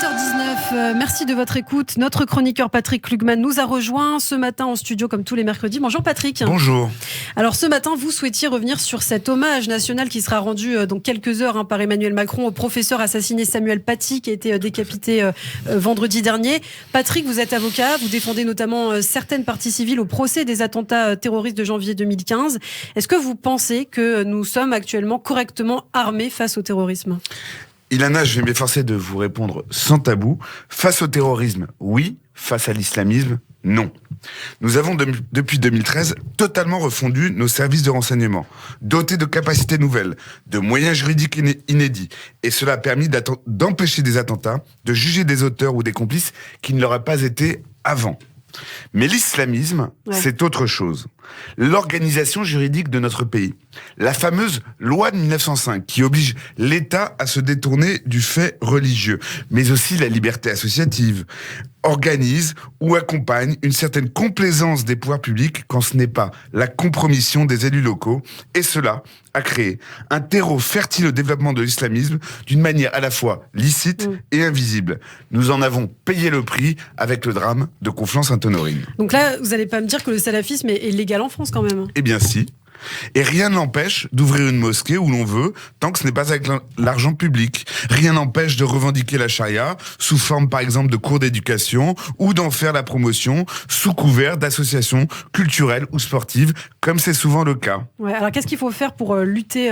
7h19, merci de votre écoute. Notre chroniqueur Patrick Klugman nous a rejoint ce matin en studio comme tous les mercredis. Bonjour Patrick. Bonjour. Alors ce matin, vous souhaitiez revenir sur cet hommage national qui sera rendu dans quelques heures par Emmanuel Macron au professeur assassiné Samuel Paty qui a été décapité vendredi dernier. Patrick, vous êtes avocat, vous défendez notamment certaines parties civiles au procès des attentats terroristes de janvier 2015. Est-ce que vous pensez que nous sommes actuellement correctement armés face au terrorisme ? Ilana, je vais m'efforcer de vous répondre sans tabou. Face au terrorisme, oui. Face à l'islamisme, non. Nous avons depuis 2013 totalement refondu nos services de renseignement, dotés de capacités nouvelles, de moyens juridiques inédits. Et cela a permis d'empêcher des attentats, de juger des auteurs ou des complices qui ne l'auraient pas été avant. Mais l'islamisme, c'est autre chose. L'organisation juridique de notre pays. La fameuse loi de 1905 qui oblige l'État à se détourner du fait religieux, mais aussi la liberté associative, organise ou accompagne une certaine complaisance des pouvoirs publics quand ce n'est pas la compromission des élus locaux, et cela a créé un terreau fertile au développement de l'islamisme d'une manière à la fois licite et invisible. Nous en avons payé le prix avec le drame de Conflans-Sainte-Honorine. Donc là, vous n'allez pas me dire que le salafisme est légal en France quand même ? Eh bien si. Et rien n'empêche d'ouvrir une mosquée où l'on veut, tant que ce n'est pas avec l'argent public. Rien n'empêche de revendiquer la charia, sous forme par exemple de cours d'éducation, ou d'en faire la promotion, sous couvert d'associations culturelles ou sportives, comme c'est souvent le cas. Ouais, alors qu'est-ce qu'il faut faire pour lutter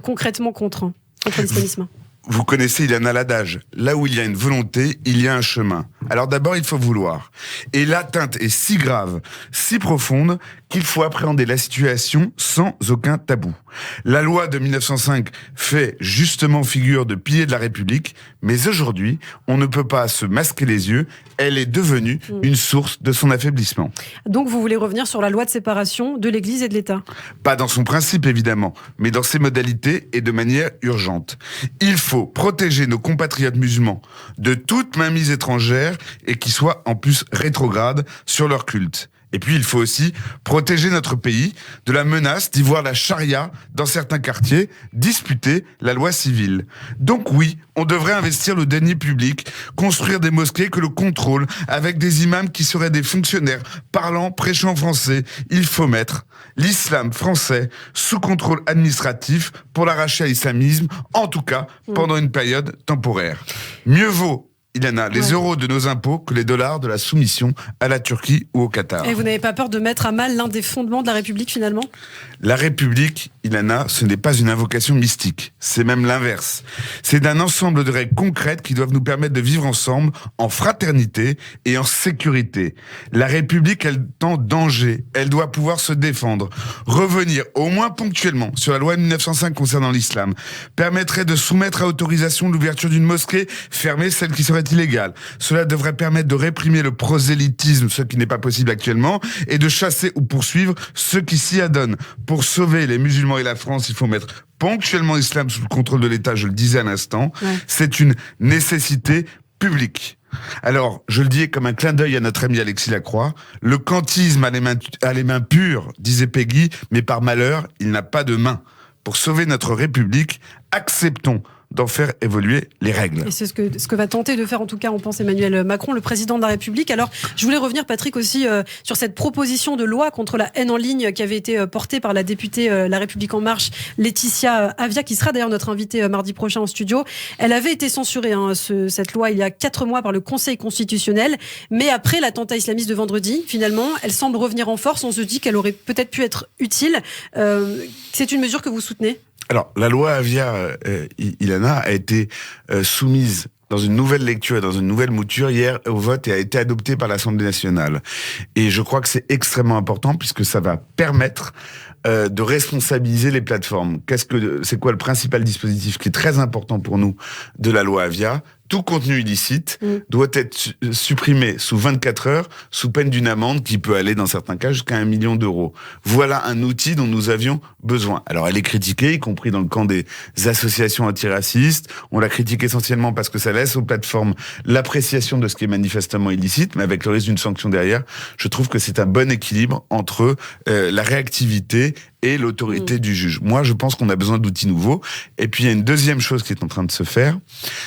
concrètement contre l'islamisme ? Vous connaissez, il y en a l'adage. Là où il y a une volonté, il y a un chemin. Alors d'abord, il faut vouloir. Et l'atteinte est si grave, si profonde, qu'il faut appréhender la situation sans aucun tabou. La loi de 1905 fait justement figure de pilier de la République, mais aujourd'hui, on ne peut pas se masquer les yeux. Elle est devenue une source de son affaiblissement. Donc vous voulez revenir sur la loi de séparation de l'Église et de l'État ? Pas dans son principe, évidemment, mais dans ses modalités et de manière urgente. Il faut protéger nos compatriotes musulmans de toute mainmise étrangère et qui soient en plus rétrogrades sur leur culte. Et puis, il faut aussi protéger notre pays de la menace d'y voir la charia dans certains quartiers disputer la loi civile. Donc oui, on devrait investir le denier public, construire des mosquées que le contrôle, avec des imams qui seraient des fonctionnaires parlant, prêchant français. Il faut mettre l'islam français sous contrôle administratif pour l'arracher à l'islamisme, en tout cas pendant une période temporaire. Mieux vaut, Ilana, les euros de nos impôts que les dollars de la soumission à la Turquie ou au Qatar. Et vous n'avez pas peur de mettre à mal l'un des fondements de la République finalement ? La République, Ilana, ce n'est pas une invocation mystique. C'est même l'inverse. C'est un ensemble de règles concrètes qui doivent nous permettre de vivre ensemble en fraternité et en sécurité. La République, elle est en danger. Elle doit pouvoir se défendre. Revenir, au moins ponctuellement, sur la loi de 1905 concernant l'islam permettrait de soumettre à autorisation l'ouverture d'une mosquée, fermer celle qui serait illégale. Cela devrait permettre de réprimer le prosélytisme, ce qui n'est pas possible actuellement, et de chasser ou poursuivre ceux qui s'y adonnent. Pour sauver les musulmans et la France, il faut mettre ponctuellement l'islam sous le contrôle de l'État, je le disais à l'instant. C'est une nécessité publique. Alors, je le dis comme un clin d'œil à notre ami Alexis Lacroix, le kantisme a les mains pures, disait Peggy, mais par malheur, il n'a pas de main. Pour sauver notre République, acceptons d'en faire évoluer les règles. Et c'est ce que va tenter de faire, en tout cas, on pense Emmanuel Macron, le président de la République. Alors, je voulais revenir, Patrick, aussi sur cette proposition de loi contre la haine en ligne qui avait été portée par la députée La République En Marche, Laetitia Avia, qui sera d'ailleurs notre invitée mardi prochain en studio. Elle avait été censurée, cette loi, il y a 4 mois par le Conseil constitutionnel. Mais après l'attentat islamiste de vendredi, finalement, elle semble revenir en force. On se dit qu'elle aurait peut-être pu être utile. C'est une mesure que vous soutenez ? Alors, la loi Avia, Ilana, a été soumise dans une nouvelle lecture et dans une nouvelle mouture hier au vote et a été adoptée par l'Assemblée nationale. Et je crois que c'est extrêmement important puisque ça va permettre de responsabiliser les plateformes. C'est quoi le principal dispositif qui est très important pour nous de la loi Avia ? Tout contenu illicite doit être supprimé sous 24 heures, sous peine d'une amende qui peut aller dans certains cas jusqu'à 1 million d'euros. Voilà un outil dont nous avions besoin. Alors elle est critiquée, y compris dans le camp des associations antiracistes. On la critique essentiellement parce que ça laisse aux plateformes l'appréciation de ce qui est manifestement illicite, mais avec le risque d'une sanction derrière. Je trouve que c'est un bon équilibre entre la réactivité et l'autorité du juge. Moi, je pense qu'on a besoin d'outils nouveaux. Et puis, il y a une deuxième chose qui est en train de se faire,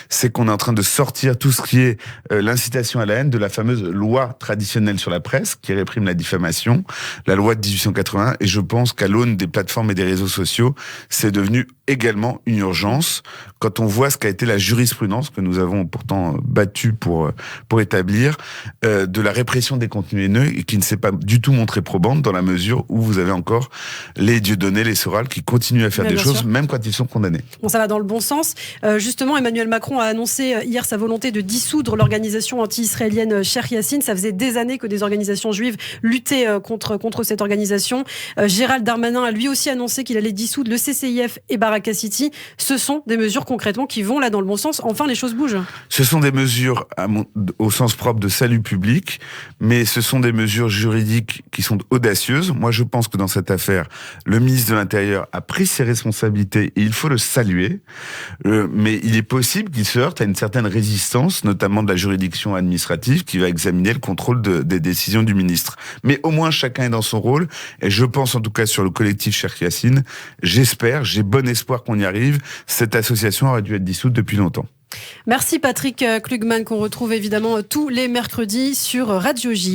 c'est qu'on est en train de sortir tout ce qui est l'incitation à la haine de la fameuse loi traditionnelle sur la presse qui réprime la diffamation, la loi de 1880. Et je pense qu'à l'aune des plateformes et des réseaux sociaux, c'est devenu également une urgence. Quand on voit ce qu'a été la jurisprudence que nous avons pourtant battue pour établir, de la répression des contenus haineux et qui ne s'est pas du tout montrée probante dans la mesure où vous avez encore les Dieudonné, les Soral qui continuent à faire des choses même quand ils sont condamnés. Bon, ça va dans le bon sens. Justement, Emmanuel Macron a annoncé hier sa volonté de dissoudre l'organisation anti-israélienne Cheikh Yassine. Ça faisait des années que des organisations juives luttaient contre cette organisation. Gérald Darmanin a lui aussi annoncé qu'il allait dissoudre le CCIF et Baraka City. Ce sont des mesures concrètement qui vont là dans le bon sens. Enfin, les choses bougent. Ce sont des mesures au sens propre de salut public, mais ce sont des mesures juridiques qui sont audacieuses. Moi, je pense que dans cette affaire, le ministre de l'Intérieur a pris ses responsabilités et il faut le saluer. Mais il est possible qu'il se heurte à une certaine résistance, notamment de la juridiction administrative qui va examiner le contrôle des décisions du ministre. Mais au moins, chacun est dans son rôle. Et je pense en tout cas sur le collectif Cheikh Yassine. J'espère, j'ai bon espoir qu'on y arrive. Cette association aurait dû être dissoute depuis longtemps. Merci Patrick Klugman, qu'on retrouve évidemment tous les mercredis sur Radio J.